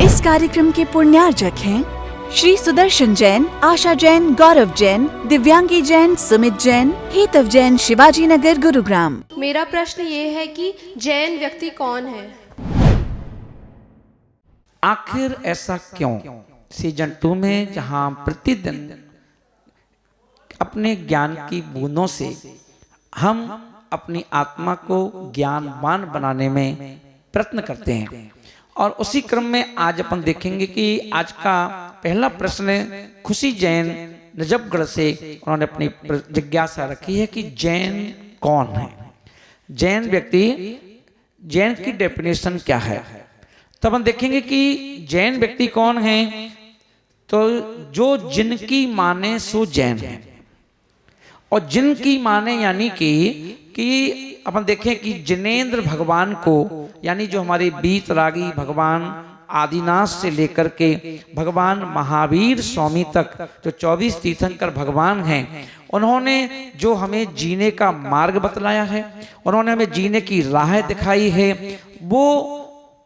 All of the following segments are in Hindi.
इस कार्यक्रम के पुण्यार्जक हैं श्री सुदर्शन जैन, आशा जैन, गौरव जैन, दिव्यांगी जैन, सुमित जैन, हेतव जैन, शिवाजी नगर, गुरुग्राम। मेरा प्रश्न ये है कि जैन व्यक्ति कौन है? आखिर ऐसा क्यों? सीजन 2 में जहां प्रतिदिन अपने ज्ञान की बूंदों से हम अपनी आत्मा को ज्ञानवान बनाने में प्रयत्न करते हैं, और उसी क्रम में आज अपन देखेंगे कि आज का पहला प्रश्न खुशी जैन नजफगढ़ से उन्होंने अपनी जिज्ञासा रखी है कि जैन कौन है, जैन व्यक्ति, जैन की डेफिनेशन क्या है। तो अपन देखेंगे कि जैन व्यक्ति कौन है, तो जो जिनकी माने सो जैन है, और जिनकी माने यानी कि अपन देखें कि जिनेंद्र भगवान को, यानी जो हमारे बीतरागी भगवान आदिनाथ से लेकर के भगवान महावीर स्वामी तक जो 24 तीर्थंकर भगवान हैं, उन्होंने जो हमें जीने का मार्ग बतलाया है, उन्होंने हमें जीने की राह दिखाई है, वो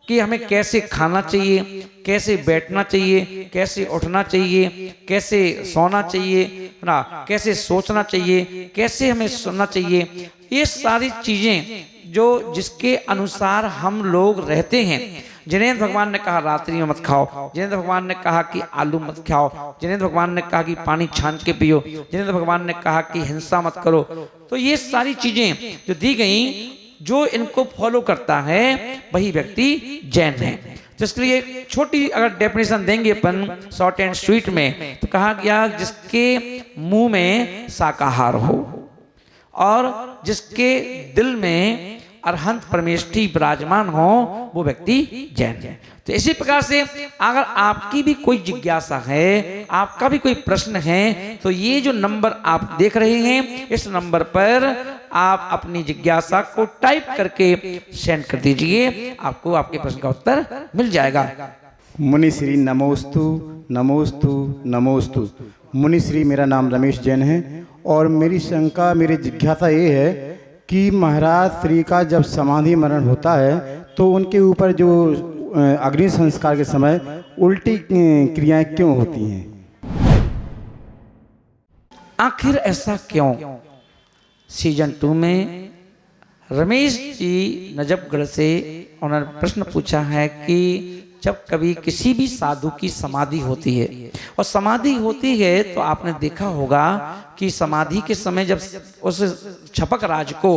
कि हमें कैसे खाना चाहिए, कैसे बैठना चाहिए, कैसे उठना चाहिए, कैसे सोना चाहिए ना, कैसे सोचना चाहिए, कैसे हमें सुनना चाहिए, ये सारी चीजें जो जिसके अनुसार हम लोग रहते हैं। जिनेंद्र भगवान ने कहा रात्रि में मत खाओ, जिनेंद्र भगवान ने कहा कि आलू मत खाओ, जिनेंद्र भगवान ने कहा कि पानी छान के पियो, जिनेंद्र भगवान ने कहा कि हिंसा मत करो। तो ये सारी चीजें जो दी गई, जो इनको फॉलो करता है वही व्यक्ति जैन है। तो इसलिए छोटी अगर डेफिनेशन देंगे अपन शॉर्ट एंड स्वीट में, तो कहा गया जिसके मुंह में शाकाहार हो और जिसके दिल में अरहंत परमेष्ठी विराजमान हो, वो व्यक्ति जैन है। तो इसी प्रकार से अगर आपकी भी कोई जिज्ञासा है, आपका भी कोई प्रश्न है, तो ये जो नंबर आप देख रहे हैं, इस नंबर पर आप अपनी जिज्ञासा को टाइप करके सेंड कर दीजिए, आपको आपके प्रश्न का उत्तर मिल जाएगा। मुनिश्री नमोस्तु नमोस्तु नमोस्तु। मुनिश्री, मेरा नाम रमेश जैन है, और मेरी शंका, मेरी जिज्ञासा ये है कि महाराज श्री का जब समाधि मरण होता है तो उनके ऊपर जो अग्नि संस्कार के समय उल्टी क्रियाएं क्यों होती हैं? आखिर ऐसा क्यों? सीजन 2 में रमेश जी नजफगढ़ से उन्होंने प्रश्न पूछा है कि जब कभी किसी भी साधु की समाधि होती है, और समाधि होती है तो आपने देखा होगा कि समाधि के समय जब उस छपक राज को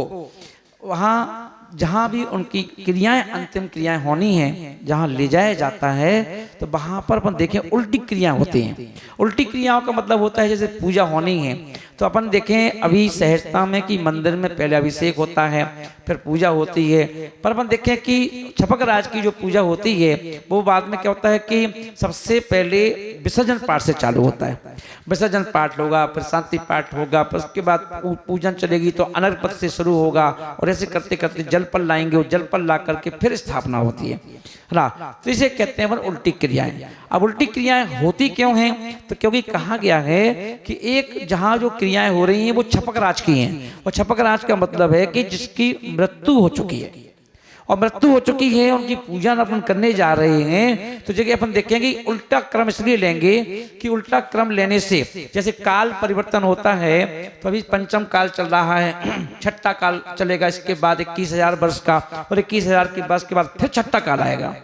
वहाँ जहाँ भी उनकी क्रियाएं, अंतिम क्रियाएं होनी हैं, जहाँ ले जाया जाता है, तो वहाँ पर अपन देखें उल्टी क्रियाएं होती हैं। उल्टी क्रियाओं का मतलब होता है जैसे पूजा होनी है, तो अपन देखें अभी सहजता में कि मंदिर में पहले अभिषेक होता है, फिर पूजा होती है, पर अपन देखें कि छपक राज की जो पूजा होती है वो बाद में क्या होता है कि सबसे पहले विसर्जन पाठ से चालू होता है। विसर्जन पाठ होगा, फिर शांति पाठ होगा, फिर उसके बाद पूजन चलेगी तो अनर्घ पथ से शुरू होगा, और ऐसे करते करते जल पर लाएंगे, और जल पर ला करके फिर स्थापना होती है ना। तो इसे कहते हैं उल्टी क्रियाएं। अब उल्टी क्रियाएं होती क्यों हैं? तो क्योंकि कहा गया है कि एक जहां जो क्रियाएं हो रही हैं वो छपक राज की हैं, और छपक राज का मतलब है कि जिसकी मृत्यु हो चुकी है, और मृत्यु हो चुकी है, उनकी पूजा अपन करने जा रहे हैं। तो जगह अपन देखेंगे उल्टा क्रम इसलिए लेंगे कि उल्टा क्रम लेने से जैसे काल परिवर्तन होता है, तो अभी पंचम काल चल रहा है, छठा काल चलेगा, इसके बाद 21,000 वर्ष का, और 21,000 के वर्ष के बाद फिर छठा काल आएगा,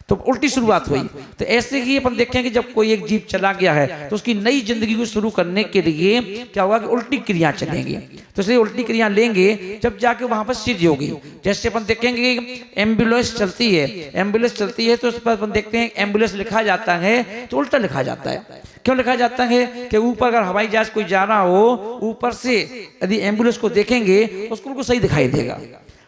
तो उल्टी शुरुआत हुई। तो ऐसे ही अपन देखेंगे जब कोई एक जीव चला गया है तो उसकी नई जिंदगी को शुरू करने के लिए क्या होगा कि उल्टी क्रिया चलेंगी। तो इसलिए उल्टी क्रिया लेंगे जब जाके वहां पर सिद्धि होगी। जैसे अपन देखेंगे एम्बुलेंस चलती है, एम्बुलेंस चलती है तो उस पर अपन देखते हैं एम्बुलेंस लिखा जाता है तो उल्टा लिखा जाता है। क्यों लिखा जाता है कि ऊपर अगर हवाई जहाज कोई जा रहा हो, ऊपर से यदि एम्बुलेंस को देखेंगे उसको सही दिखाई देगा।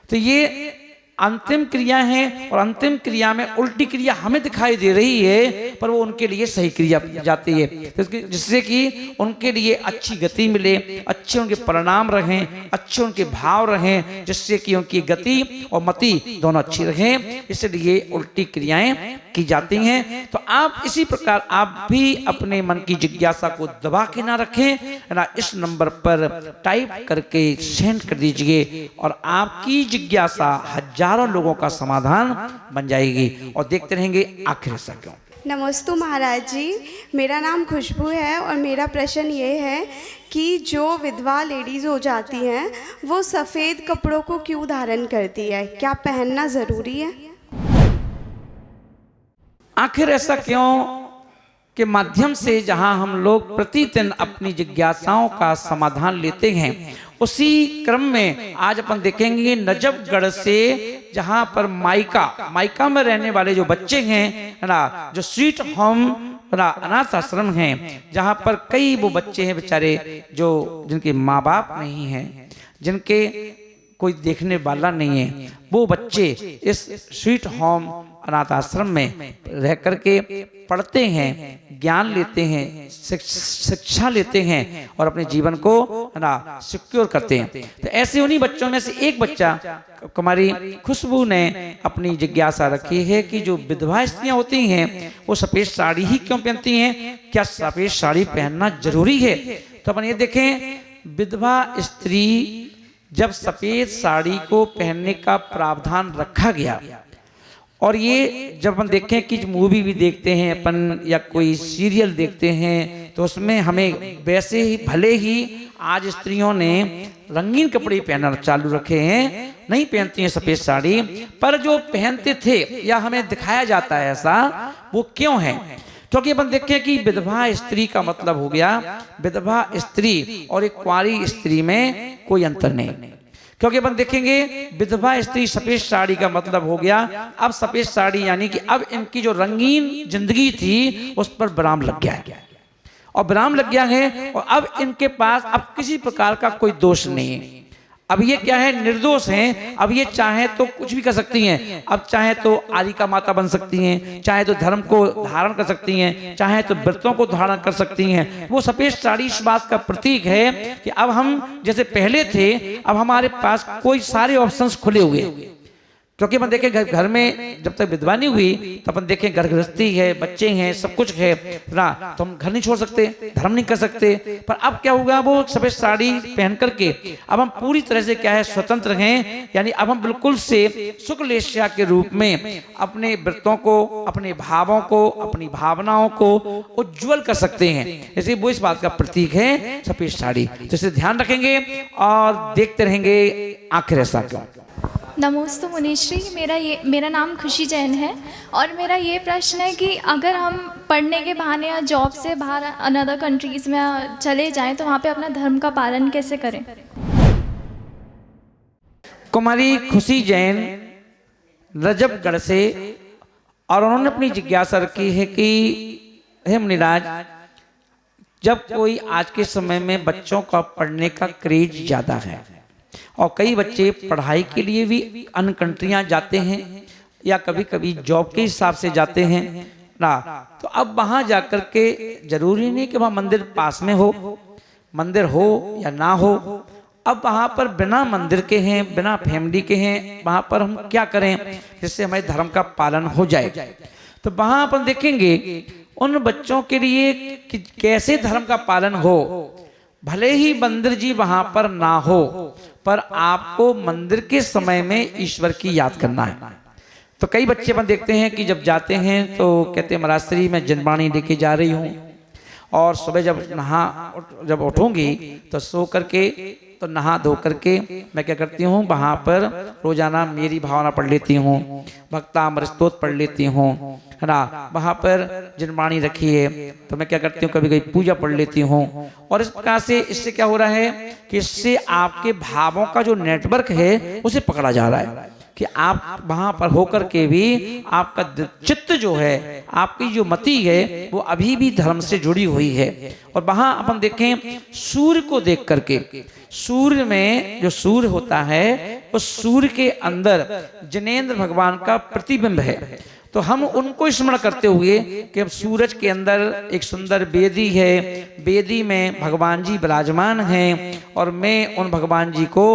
तो ये अंतिम क्रिया है, और अंतिम क्रिया में उल्टी क्रिया हमें दिखाई दे रही है, पर वो उनके लिए सही क्रिया जाती है, जिससे कि उनके लिए अच्छी गति मिले, अच्छे उनके परिणाम रहें, अच्छे उनके भाव रहें, जिससे कि उनकी गति और मति दोनों अच्छी रहें। इसलिए उल्टी क्रियाएं की जाती हैं। तो आप इसी प्रकार आप भी अपने मन की जिज्ञासा को दबा के ना रखें, है ना। इस नंबर पर टाइप करके सेंड कर दीजिए और आपकी जिज्ञासा हजारों लोगों का समाधान बन जाएगी। और देखते रहेंगे आखिर ऐसा क्यों। नमस्ते महाराज जी, मेरा नाम खुशबू है और मेरा प्रश्न ये है कि जो विधवा लेडीज़ हो जाती हैं वो सफ़ेद कपड़ों को क्यों धारण करती है, क्या पहनना ज़रूरी है? आखिर ऐसा क्यों के माध्यम से जहां हम लोग प्रतिदिन अपनी जिज्ञासाओं का समाधान लेते हैं, उसी क्रम में आज अपन देखेंगे नजफगढ़ से, जहां पर माइका में रहने वाले जो बच्चे हैं, है ना, जो स्वीट होम, है ना, अनाथ आश्रम हैं, जहां पर कई वो बच्चे हैं बेचारे जो जिनके माँ बाप नहीं हैं, जिनके कोई देखने वाला नहीं है, वो बच्चे इस स्वीट होम अनाथ आश्रम में रह करके पढ़ते हैं, ज्ञान लेते हैं, शिक्षा लेते हैं और अपने जीवन को, है ना, सिक्योर करते हैं। तो ऐसे उन्हीं बच्चों में से एक बच्चा हमारी खुशबू ने अपनी जिज्ञासा रखी है कि जो विधवा स्त्रियां होती हैं वो सफेद साड़ी ही क्यों पहनती हैं, क्या सफेद साड़ी पहनना जरूरी है? तो अपन ये देखें, विधवा स्त्री जब सफेद साड़ी को पहनने का प्रावधान रखा गया, और ये जब हम देखें कि मूवी भी देखते हैं अपन या कोई सीरियल देखते हैं तो उसमें हमें वैसे ही, भले ही आज स्त्रियों ने रंगीन कपड़े पहनना चालू रखे हैं, नहीं पहनती हैं सफेद साड़ी, पर जो पहनते थे या हमें दिखाया जाता है ऐसा, वो क्यों है? क्योंकि अपन देखें कि विधवा स्त्री का मतलब हो गया, विधवा स्त्री और एक कुंवारी स्त्री में कोई अंतर नहीं। क्योंकि अपन देखेंगे विधवा स्त्री सफेद साड़ी का मतलब हो गया, अब सफेद साड़ी यानी कि अब इनकी जो रंगीन जिंदगी थी उस पर विराम लग गया है, और विराम लग गया है, और अब इनके पास अब किसी प्रकार का कोई दोष नहीं है। अब ये क्या है, निर्दोष हैं। अब ये चाहे तो कुछ भी कर सकती हैं, अब चाहे तो आरिका माता बन सकती हैं, चाहे तो धर्म को धारण कर सकती हैं, चाहे तो व्रतों को धारण कर सकती हैं। वो सफेद साड़ी इस बात का प्रतीक है कि अब हम जैसे पहले थे, अब हमारे पास कोई सारे ऑप्शंस खुले हुए। क्योंकि अपन देखें घर में जब तक विधवा नहीं हुई तो अपन देखें घर गृहस्थी है, बच्चे हैं, सब कुछ है ना, तो हम घर नहीं छोड़ सकते, धर्म नहीं कर सकते। पर अब क्या होगा, वो सफेद साड़ी पहन करके अब हम पूरी तरह से क्या है, स्वतंत्र हैं। यानी अब हम बिल्कुल से शुक्लेश्या के रूप में अपने व्रतों को, अपने भावों को, अपनी भावनाओं को उज्ज्वल कर सकते हैं। इसलिए वो इस बात का प्रतीक है सफेद साड़ी। तो इसे ध्यान रखेंगे और देखते रहेंगे आखिर ऐसा क्यों। नमोस्तु मुनिश्री, मेरा नाम खुशी जैन है और मेरा ये प्रश्न है कि अगर हम पढ़ने के बहाने या जॉब से बाहर अनदर कंट्रीज़ में चले जाएं तो वहाँ पे अपना धर्म का पालन कैसे करें? कुमारी खुशी जैन नजफगढ़ से, और उन्होंने अपनी जिज्ञासा रखी है कि हे मुनिराज, जब कोई आज के समय में बच्चों का पढ़ने का क्रेज ज़्यादा है और कई बच्चे पढ़ाई के लिए भी अन्य कंट्रियां जाते हैं या कभी कभी जॉब के हिसाब से जाते हैं ना, तो अब वहां जाकर के जरूरी नहीं कि वहां मंदिर पास में हो, मंदिर हो या ना हो, अब वहां पर बिना मंदिर के हैं, बिना फैमिली के हैं, वहां पर हम क्या करें जिससे हमारे धर्म का पालन हो जाए? तो वहां अपन देखेंगे उन बच्चों के लिए कि कैसे धर्म का पालन हो। भले ही मंदिर जी वहां पर ना हो, पर आपको मंदिर के समय में ईश्वर की याद करना है। तो कई बच्चे अपन देखते हैं कि जब जाते हैं तो कहते हैं महाराज श्री मैं जनवाणी लेके जा रही हूँ, और सुबह जब उठूंगी तो सो करके, तो नहा धो करके मैं क्या करती हूँ, वहाँ पर रोजाना मेरी भावना पढ़ लेती हूँ, भक्तामृत स्तोत्र पढ़ लेती हूँ, है ना, वहाँ पर जनवाणी रखी है तो मैं क्या करती हूँ, कभी कभी पूजा पढ़ लेती हूँ। और इस प्रकार से इससे क्या हो रहा है कि इससे आपके भावों का जो नेटवर्क है उसे पकड़ा जा रहा है कि आप वहां पर होकर के भी आपका चित्त जो है, आपकी जो मति है वो अभी भी धर्म से जुड़ी हुई है। और वहां अपन देखें सूर्य को देख करके, सूर्य में जो सूर्य होता है उस सूर्य के अंदर जिनेंद्र भगवान का प्रतिबिंब है, तो हम उनको स्मरण करते हुए कि अब सूरज के अंदर एक सुंदर वेदी है, वेदी में भगवान जी विराजमान हैं और मैं उन भगवान जी को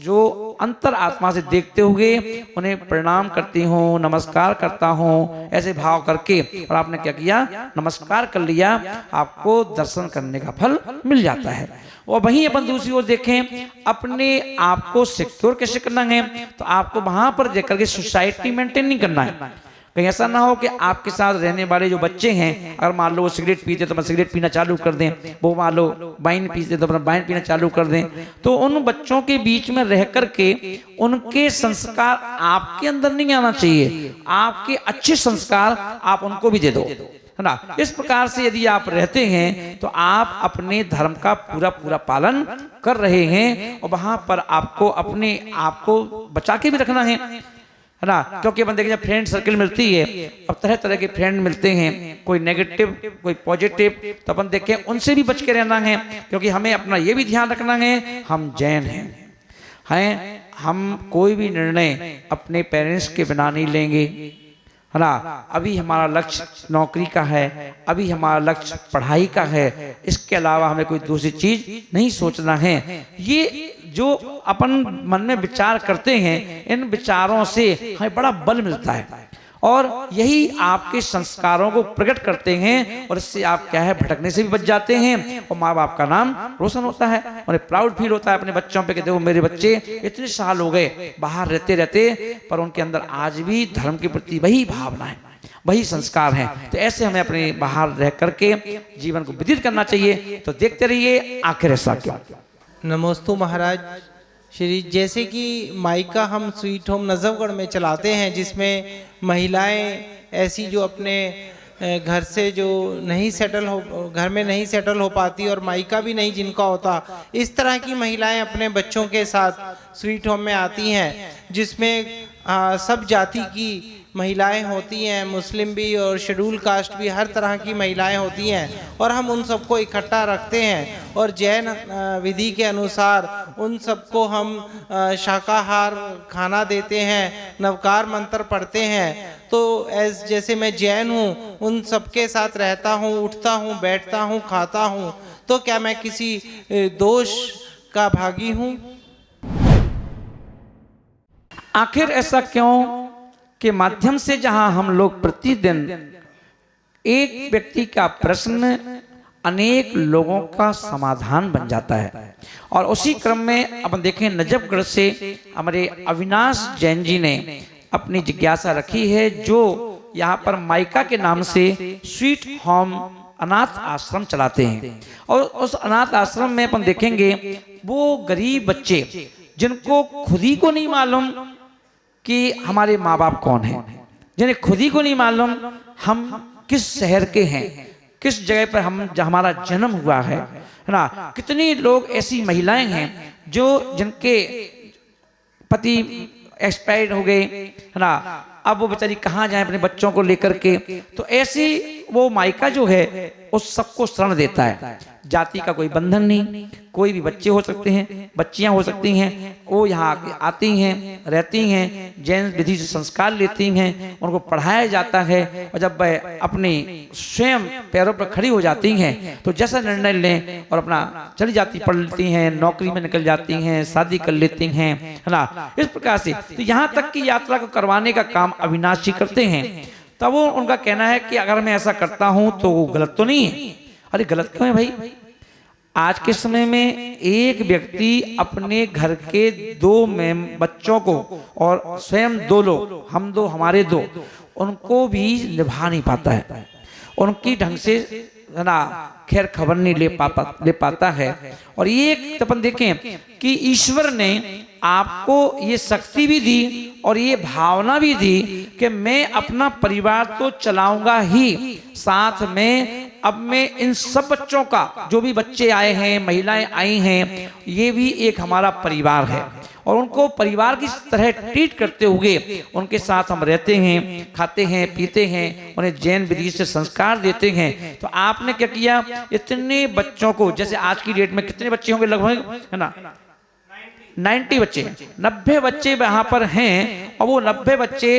जो अंतर आत्मा से देखते हुए उन्हें प्रणाम करती हूँ, नमस्कार करता हूँ, ऐसे भाव करके। और आपने क्या किया, नमस्कार कर लिया, आपको दर्शन करने का फल मिल जाता है। और वहीं अपन दूसरी ओर देखें, अपने आप को सिक्योर कैसे करना है, तो आपको वहां पर देख करके सोसाइटी मेंटेन नहीं करना है। कहीं ऐसा ना हो कि आपके साथ रहने वाले जो बच्चे हैं, अगर मान लो वो सिगरेट पीते तो अपन सिगरेट पीना चालू कर दें, वो मान लो वाइन पीते तो अपन वाइन पीना चालू कर दें। तो उन बच्चों के बीच में रह करके उनके संस्कार आपके अंदर नहीं आना चाहिए, आपके अच्छे संस्कार आप उनको भी दे दो, है ना। इस प्रकार से यदि आप रहते हैं तो आप अपने धर्म का पूरा पालन कर रहे हैं, और वहां पर आपको अपने आप को बचा के भी रखना है ना। क्योंकि अपन देखिए, जब फ्रेंड सर्कल मिलती है, अब तरह तरह के फ्रेंड मिलते हैं, कोई नेगेटिव कोई पॉजिटिव, तो अपन देखें उनसे भी बच के रहना है। क्योंकि हमें अपना ये भी ध्यान रखना है, हम जैन हैं, हम कोई भी निर्णय अपने पेरेंट्स के बिना नहीं लेंगे, है ना। अभी हमारा लक्ष्य नौकरी का है, अभी हमारा लक्ष्य पढ़ाई का है, इसके अलावा हमें कोई दूसरी चीज नहीं सोचना है। ये जो अपन मन में विचार करते हैं, इन विचारों से हमें बड़ा बल मिलता है, और यही आपके संस्कारों को प्रकट करते हैं, और इससे आप क्या है, भटकने से भी बच जाते हैं, और माँ बाप का नाम रोशन होता है, उन्हें प्राउड फील होता है अपने बच्चों पे कि देखो मेरे बच्चे इतने साल हो गए बाहर रहते रहते, पर उनके अंदर आज भी धर्म के प्रति वही भावना है, वही संस्कार हैं। तो ऐसे हमें अपने बाहर रह करके जीवन को व्यतीत करना चाहिए। तो देखते रहिए आखिर ऐसा क्यों। नमोस्तु महाराज श्री। जैसे कि माइका हम स्वीट होम नजफगढ़ में चलाते हैं, जिसमें महिलाएं ऐसी जो अपने घर से जो नहीं सेटल हो, घर में नहीं सेटल हो पाती और माइका भी नहीं जिनका होता, इस तरह की महिलाएं अपने बच्चों के साथ स्वीट होम में आती हैं, जिसमें सब जाति की महिलाएं होती हैं, मुस्लिम भी और शेड्यूल कास्ट भी, हर तरह की महिलाएं होती हैं, और हम उन सबको इकट्ठा रखते हैं, और जैन विधि के अनुसार उन सबको हम शाकाहार खाना देते हैं, नवकार मंत्र पढ़ते हैं। तो जैसे मैं जैन हूँ, उन सबके साथ रहता हूँ, उठता हूँ, बैठता हूँ, खाता हूँ, तो क्या मैं किसी दोष का भागी हूँ? आखिर ऐसा क्यों के माध्यम से जहां हम लोग प्रतिदिन एक व्यक्ति का प्रश्न अनेक लोगों का समाधान बन जाता है। और उसी क्रम में अपन देखें, नजफगढ़ से हमारे अविनाश जैन जी ने अपनी जिज्ञासा रखी है, जो यहाँ पर माइका के नाम से स्वीट होम अनाथ आश्रम चलाते हैं। और उस अनाथ आश्रम में अपन देखेंगे वो गरीब बच्चे जिनको खुद ही को नहीं मालूम कि हमारे माँ बाप कौन हैं, जिन्हें खुद ही को नहीं मालूम हम किस शहर के हैं, किस जगह पर हमारा जन्म हुआ है ना। कितनी लोग ऐसी महिलाएं हैं जो जिनके पति एक्सपायर्ड हो गए, है ना, अब वो बेचारी कहाँ जाए अपने बच्चों को लेकर के। तो ऐसी वो माइका जो है उस सबको शरण देता है। जाति का कोई बंधन नहीं, कोई भी बच्चे हो सकते हैं, बच्चियां हो सकती हैं, वो यहाँ आती हैं, रहती हैं, जैन विधि से संस्कार लेती हैं, उनको पढ़ाया जाता है, और जब वह अपनी स्वयं पैरों पर खड़ी हो जाती हैं तो जैसा निर्णय लें और अपना चली जाती, पढ़ लेती हैं, नौकरी में निकल जाती हैं, शादी कर लेती हैं, है ना। इस प्रकार से तो यहाँ तक की यात्रा को करवाने का काम अविनाश जी करते हैं। तब वो उनका कहना है कि अगर मैं ऐसा करता हूँ तो वो गलत तो नहीं है। अरे गलत क्यों है भाई? आज के समय में एक व्यक्ति अपने घर के दो बच्चों को और स्वयं दो लोग, हम दो हमारे दो, उनको भी निभा नहीं पाता है, उनकी ढंग से है ना खैर खबर नहीं ले पाता है। और ये अपन देखें कि ईश्वर ने आपको ये शक्ति भी दी और ये भावना भी दी कि मैं अपना परिवार तो चलाऊंगा ही, साथ में अब मैं इन सब बच्चों का, जो भी बच्चे आए हैं, महिलाएं आई हैं, ये भी एक हमारा परिवार है, और उनको परिवार की तरह ट्रीट करते हुए उनके साथ हम रहते हैं, खाते हैं, पीते हैं, उन्हें जैन विधि से संस्कार देते हैं। तो आपने क्या किया, इतने बच्चों को, जैसे आज की डेट में कितने बच्चे होंगे लगभग, है ना, 90 बच्चे, 90 बच्चे वहां पर हैं, और वो 90 बच्चे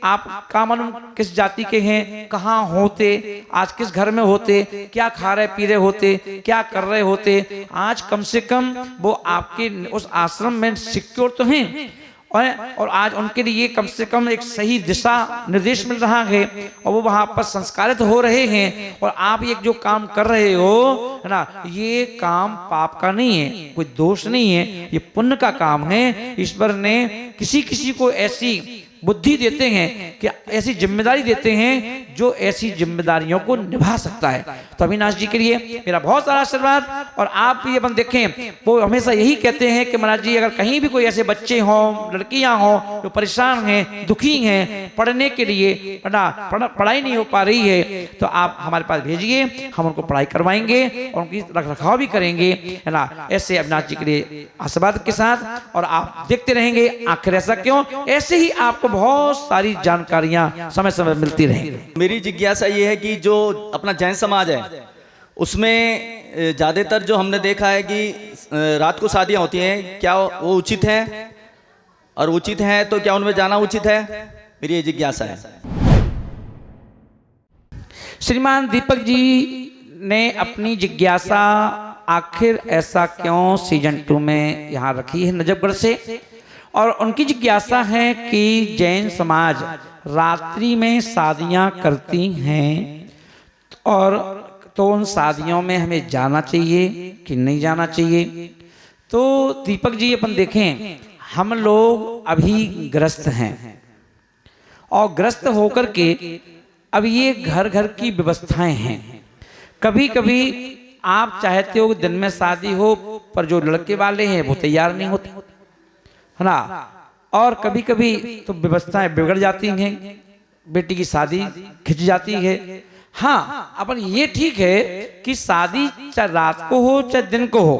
आप का मालूम किस जाति के हैं, कहाँ होते, आज किस घर में होते, क्या खा रहे पी रहे होते, क्या कर रहे होते। आज कम से कम वो आपके उस आश्रम में सिक्योर तो हैं, और आज उनके लिए कम से कम एक सही दिशा निर्देश मिल रहा है और वो वहां पर संस्कारित हो रहे हैं। और आप ये जो काम कर रहे हो है ना, ये काम पाप का नहीं है, कोई दोष नहीं है, ये पुण्य का काम है। ईश्वर ने किसी किसी को ऐसी बुद्धि देते हैं कि ऐसी जिम्मेदारी देते हैं जो ऐसी जिम्मेदारियों को निभा सकता है। तो अविनाश जी के लिए मेरा बहुत सारा आशीर्वाद। और आप भी अपन देखें, वो हमेशा यही कहते हैं कि महाराज जी अगर कहीं भी कोई ऐसे बच्चे हों, लड़कियां हों जो परेशान हैं, दुखी हैं, पढ़ने के लिए ना पढ़ाई नहीं हो पा रही है, तो आप हमारे पास भेजिए, हम उनको पढ़ाई करवाएंगे और उनकी रख रखाव भी करेंगे, है ना। ऐसे अविनाश जी के लिए आशीर्वाद के साथ, और आप देखते रहेंगे आखिर ऐसा क्यों, ऐसे ही आपको बहुत सारी जानकारियां समय समय मिलती रहेंगी। मेरी जिज्ञासा ये है कि जो अपना जैन समाज है उसमें ज़्यादातर जो हमने देखा है कि रात को शादियां होती हैं, क्या वो उचित हैं? और उचित हैं तो क्या उनमें जाना उचित है? मेरी ये जिज्ञासा है। श्रीमान दीपक जी ने अपनी जिज्ञासा आखिर ऐसा क्यों सीजन 2 में यहाँ रखी है नजफगढ़ से। और उनकी जिज्ञासा है कि जैन समाज रात्रि में शादियां करती हैं, और तो उन शादियों में हमें जाना चाहिए कि नहीं जाना चाहिए। तो दीपक जी अपन देखें, हम लोग अभी ग्रस्त हैं, और ग्रस्त होकर के अब ये घर घर की व्यवस्थाएं हैं। कभी कभी आप चाहते हो दिन में शादी हो, पर जो लड़के वाले हैं वो तैयार नहीं होते, है ना। और कभी कभी तो व्यवस्थाएं बिगड़ जाती हैं, बेटी की शादी खिंच जाती है। हाँ, अपन ये ठीक है कि शादी चाहे रात को हो चाहे दिन को हो,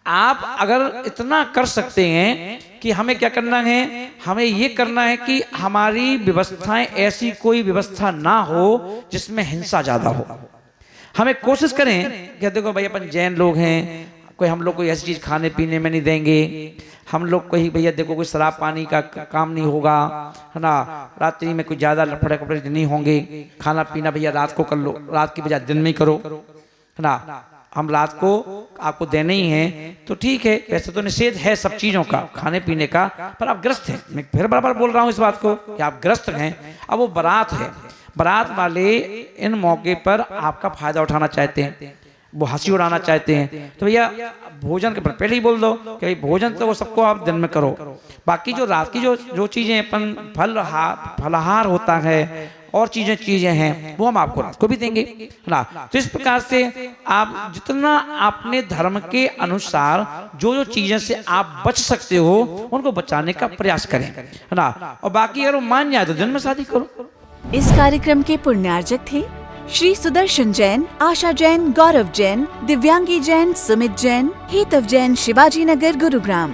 आप अगर इतना कर सकते हैं कि हमें क्या करना है, हमें ये करना है कि हमारी व्यवस्थाएं ऐसी कोई व्यवस्था ना हो जिसमें हिंसा ज्यादा हो। हमें कोशिश करें कि देखो भाई अपन जैन लोग हैं, कोई हम लोग कोई ऐसी चीज खाने पीने में नहीं देंगे, हम लोग को ही भैया देखो कोई शराब पानी का काम नहीं होगा, है ना। रात्रि में कोई ज्यादा लफड़े कपड़े नहीं होंगे, खाना पीना भैया रात को कर लो, रात की बजाय दिन में ही करो, है ना। हम रात को आपको देने ही है तो ठीक है, वैसे तो निषेध है सब चीजों का, खाने पीने का, पर आप ग्रस्त हैं। मैं फिर बार बोल रहा हूँ इस बात को कि आप ग्रस्त हैं। अब वो बारात है, बारात वाले इन मौके पर आपका फायदा उठाना चाहते हैं, वो हंसी उड़ाना चाहते हैं, तो भैया भोजन के पहले ही बोल दो कि भाई भोजन तो वो सबको आप दिन में करो, बाकी जो रात की जो चीजें अपन फलाहार होता है और चीजें हैं वो हम आपको रात को भी देंगे, है ना। तो इस प्रकार से आप जितना अपने धर्म के अनुसार जो चीजें से आप बच सकते हो उनको बचाने का प्रयास करें, है ना। और बाकी अगर वो मान जाए तो दिन में शादी करो। इस कार्यक्रम के पुण्यार्जक थे श्री सुदर्शन जैन, आशा जैन, गौरव जैन, दिव्यांगी जैन, सुमित जैन, हेतव जैन, शिवाजी नगर, गुरुग्राम।